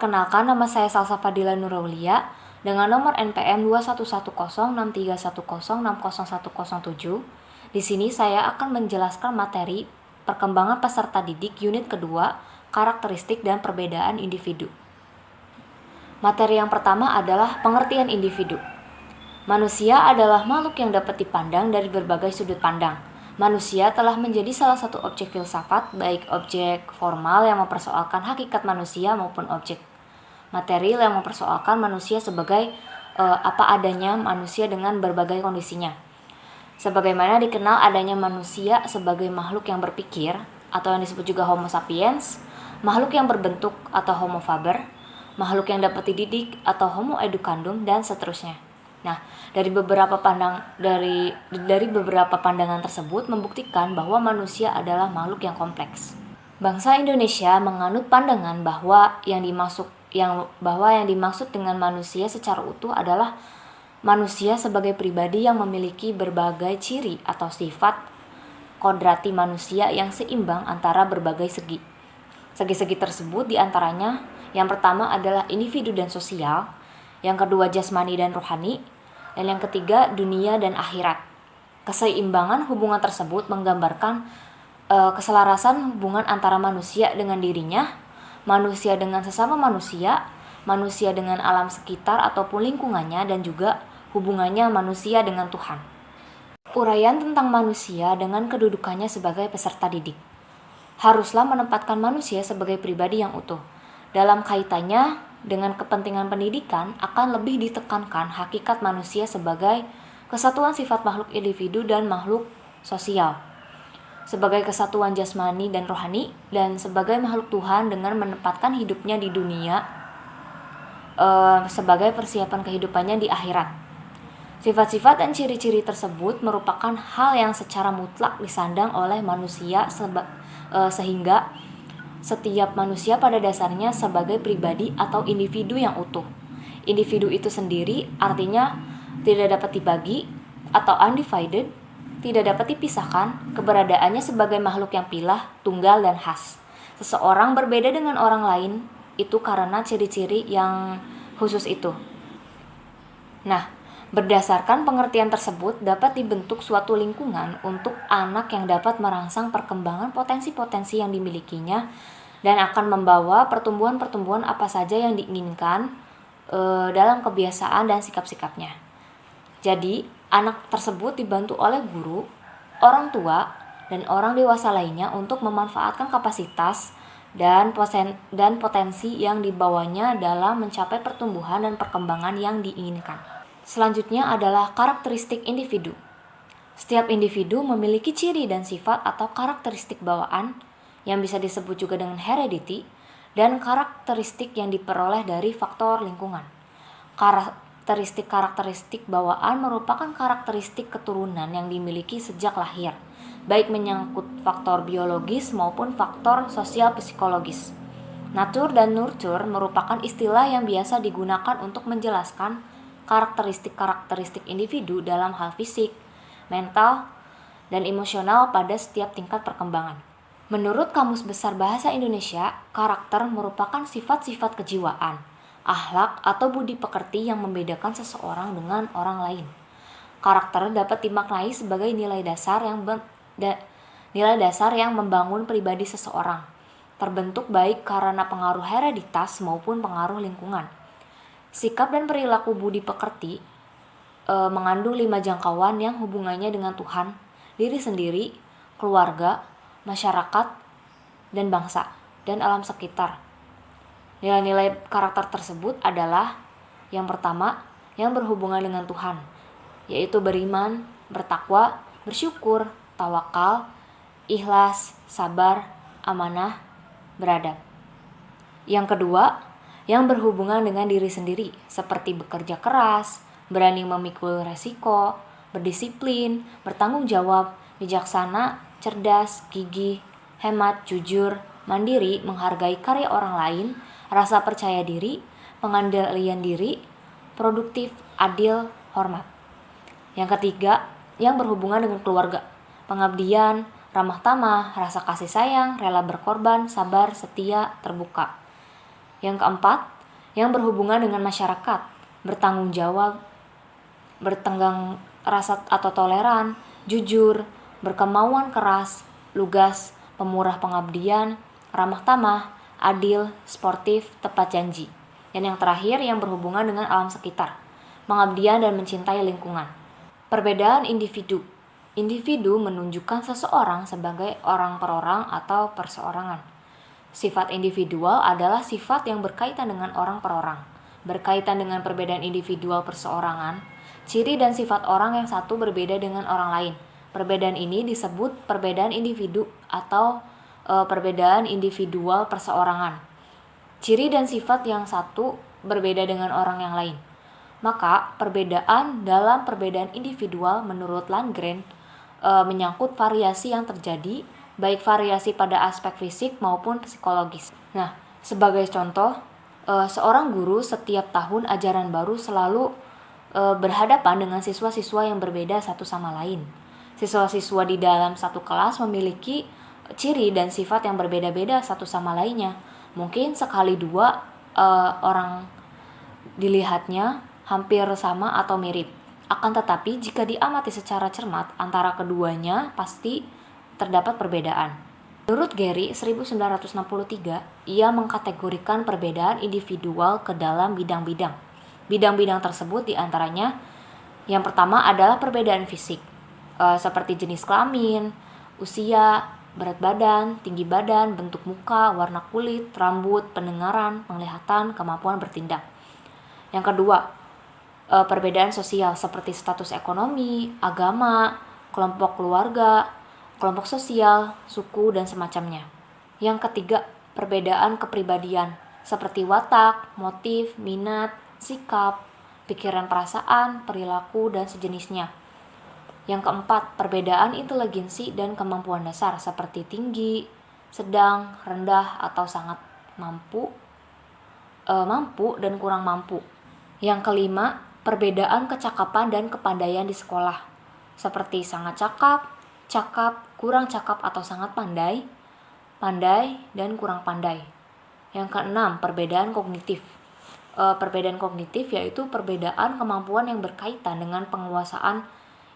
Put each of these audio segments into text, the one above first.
Perkenalkan, nama saya Salsa Fadila Nuraulia dengan nomor NPM 21106310601007. Di sini saya akan menjelaskan materi perkembangan peserta didik unit kedua, karakteristik dan perbedaan individu. Materi yang pertama adalah pengertian individu. Manusia adalah makhluk yang dapat dipandang dari berbagai sudut pandang. Manusia telah menjadi salah satu objek filsafat, baik objek formal yang mempersoalkan hakikat manusia maupun objek material yang mempersoalkan manusia sebagai apa adanya manusia dengan berbagai kondisinya. Sebagaimana dikenal adanya manusia sebagai makhluk yang berpikir atau yang disebut juga Homo sapiens, makhluk yang berbentuk atau Homo faber, makhluk yang dapat dididik atau Homo educandum, dan seterusnya. Nah, dari beberapa pandangan tersebut membuktikan bahwa manusia adalah makhluk yang kompleks. Bangsa Indonesia menganut pandangan bahwa yang dimaksud dengan manusia secara utuh adalah manusia sebagai pribadi yang memiliki berbagai ciri atau sifat kodrati manusia yang seimbang antara berbagai segi. Segi-segi tersebut diantaranya yang pertama adalah individu dan sosial, yang kedua jasmani dan rohani, dan yang ketiga dunia dan akhirat. Keseimbangan hubungan tersebut menggambarkan keselarasan hubungan antara manusia dengan dirinya, manusia dengan sesama manusia, manusia dengan alam sekitar ataupun lingkungannya, dan juga hubungannya manusia dengan Tuhan. Uraian tentang manusia dengan kedudukannya sebagai peserta didik. Haruslah menempatkan manusia sebagai pribadi yang utuh. Dalam kaitannya dengan kepentingan pendidikan akan lebih ditekankan hakikat manusia sebagai kesatuan sifat makhluk individu dan makhluk sosial, sebagai kesatuan jasmani dan rohani, dan sebagai makhluk Tuhan dengan menempatkan hidupnya di dunia sebagai persiapan kehidupannya di akhirat. Sifat-sifat dan ciri-ciri tersebut merupakan hal yang secara mutlak disandang oleh manusia sehingga setiap manusia pada dasarnya sebagai pribadi atau individu yang utuh. Individu itu sendiri artinya tidak dapat dibagi atau undivided, tidak dapat dipisahkan, keberadaannya sebagai makhluk yang pilah, tunggal, dan khas. Seseorang berbeda dengan orang lain itu karena ciri-ciri yang khusus itu. Nah, berdasarkan pengertian tersebut dapat dibentuk suatu lingkungan untuk anak yang dapat merangsang perkembangan potensi-potensi yang dimilikinya dan akan membawa pertumbuhan-pertumbuhan apa saja yang diinginkan dalam kebiasaan dan sikap-sikapnya. Jadi, anak tersebut dibantu oleh guru, orang tua, dan orang dewasa lainnya untuk memanfaatkan kapasitas dan potensi yang dibawanya dalam mencapai pertumbuhan dan perkembangan yang diinginkan. Selanjutnya adalah karakteristik individu. Setiap individu memiliki ciri dan sifat atau karakteristik bawaan yang bisa disebut juga dengan heredity dan karakteristik yang diperoleh dari faktor lingkungan. Karakteristik bawaan merupakan karakteristik keturunan yang dimiliki sejak lahir, baik menyangkut faktor biologis maupun faktor sosial psikologis. Nature dan nurture merupakan istilah yang biasa digunakan untuk menjelaskan karakteristik individu dalam hal fisik, mental, dan emosional pada setiap tingkat perkembangan. Menurut Kamus Besar Bahasa Indonesia, karakter merupakan sifat-sifat kejiwaan, akhlak atau budi pekerti yang membedakan seseorang dengan orang lain. Karakter dapat dimaknai sebagai nilai dasar yang membangun pribadi seseorang, terbentuk baik karena pengaruh hereditas maupun pengaruh lingkungan. Sikap dan perilaku budi pekerti mengandung 5 jangkauan yang hubungannya dengan Tuhan, diri sendiri, keluarga, masyarakat, dan bangsa, dan alam sekitar. Nilai-nilai karakter tersebut adalah yang pertama, yang berhubungan dengan Tuhan, yaitu beriman, bertakwa, bersyukur, tawakal, ikhlas, sabar, amanah, beradab. Yang kedua, yang berhubungan dengan diri sendiri, seperti bekerja keras, berani memikul resiko, berdisiplin, bertanggung jawab, bijaksana, cerdas, gigih, hemat, jujur, mandiri, menghargai karya orang lain, rasa percaya diri, pengendalian diri, produktif, adil, hormat. Yang ketiga, yang berhubungan dengan keluarga, pengabdian, ramah tamah, rasa kasih sayang, rela berkorban, sabar, setia, terbuka. Yang keempat, yang berhubungan dengan masyarakat, bertanggung jawab, bertenggang rasa atau toleran, jujur, berkemauan keras, lugas, pemurah pengabdian, ramah tamah, adil, sportif, tepat janji. Dan yang terakhir yang berhubungan dengan alam sekitar, pengabdian dan mencintai lingkungan. Perbedaan individu. Individu menunjukkan seseorang sebagai orang per orang atau perseorangan. Sifat individual adalah sifat yang berkaitan dengan orang per orang. Berkaitan dengan perbedaan individual perseorangan, ciri dan sifat orang yang satu berbeda dengan orang lain. Perbedaan ini disebut perbedaan individu atau perbedaan individual perseorangan. Ciri dan sifat yang satu berbeda dengan orang yang lain. Maka perbedaan dalam perbedaan individual menurut Landgren menyangkut variasi yang terjadi, baik variasi pada aspek fisik maupun psikologis. Nah, sebagai contoh, seorang guru setiap tahun ajaran baru selalu berhadapan dengan siswa-siswa yang berbeda satu sama lain. Siswa-siswa di dalam satu kelas memiliki ciri dan sifat yang berbeda-beda satu sama lainnya. Mungkin sekali dua orang dilihatnya hampir sama atau mirip. Akan tetapi jika diamati secara cermat antara keduanya pasti terdapat perbedaan. Menurut Gary 1963, ia mengkategorikan perbedaan individual ke dalam bidang-bidang. Bidang-bidang tersebut diantaranya yang pertama adalah perbedaan fisik, seperti jenis kelamin, usia, berat badan, tinggi badan, bentuk muka, warna kulit, rambut, pendengaran, penglihatan, kemampuan bertindak. Yang kedua, perbedaan sosial seperti status ekonomi, agama, kelompok keluarga, kelompok sosial, suku, dan semacamnya. Yang ketiga, perbedaan kepribadian seperti watak, motif, minat, sikap, pikiran perasaan, perilaku, dan sejenisnya. Yang keempat, perbedaan inteligensi dan kemampuan dasar seperti tinggi, sedang, rendah, atau sangat mampu, dan kurang mampu. Yang kelima, perbedaan kecakapan dan kepandaian di sekolah, seperti sangat cakap, kurang cakap atau sangat pandai, dan kurang pandai. Yang keenam, perbedaan kognitif. Perbedaan kognitif yaitu perbedaan kemampuan yang berkaitan dengan penguasaan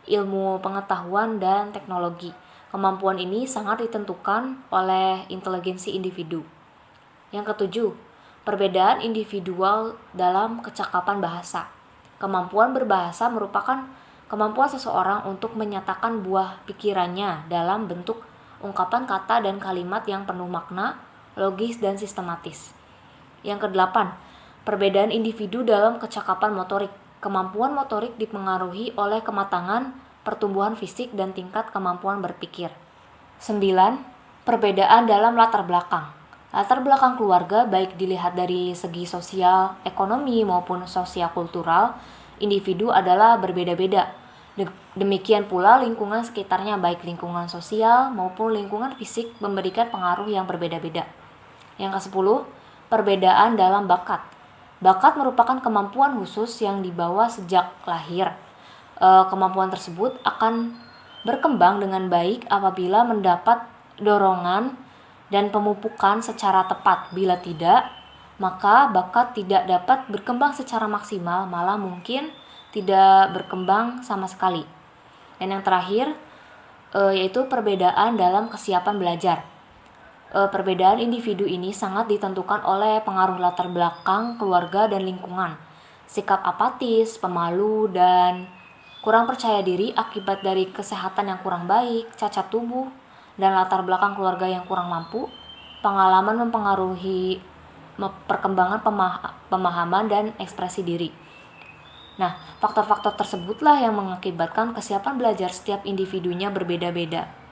ilmu pengetahuan dan teknologi. Kemampuan ini sangat ditentukan oleh inteligensi individu. Yang ketujuh, perbedaan individual dalam kecakapan bahasa. Kemampuan berbahasa merupakan kemampuan seseorang untuk menyatakan buah pikirannya dalam bentuk ungkapan kata dan kalimat yang penuh makna, logis, dan sistematis. Yang kedelapan, perbedaan individu dalam kecakapan motorik. Kemampuan motorik dipengaruhi oleh kematangan, pertumbuhan fisik, dan tingkat kemampuan berpikir. 9. Perbedaan dalam latar belakang. Latar belakang keluarga baik dilihat dari segi sosial, ekonomi, maupun sosial kultural, individu adalah berbeda-beda. Demikian pula lingkungan sekitarnya baik lingkungan sosial maupun lingkungan fisik memberikan pengaruh yang berbeda-beda. Yang ke-10, perbedaan dalam bakat. Bakat merupakan kemampuan khusus yang dibawa sejak lahir. Kemampuan tersebut akan berkembang dengan baik apabila mendapat dorongan dan pemupukan secara tepat. Bila tidak, maka bakat tidak dapat berkembang secara maksimal, malah mungkin tidak berkembang sama sekali. Dan yang terakhir yaitu perbedaan dalam kesiapan belajar. Perbedaan individu ini sangat ditentukan oleh pengaruh latar belakang, keluarga, dan lingkungan. Sikap apatis, pemalu, dan kurang percaya diri akibat dari kesehatan yang kurang baik, cacat tubuh, dan latar belakang keluarga yang kurang mampu. Pengalaman mempengaruhi perkembangan pemahaman dan ekspresi diri. Nah, faktor-faktor tersebutlah yang mengakibatkan kesiapan belajar setiap individunya berbeda-beda.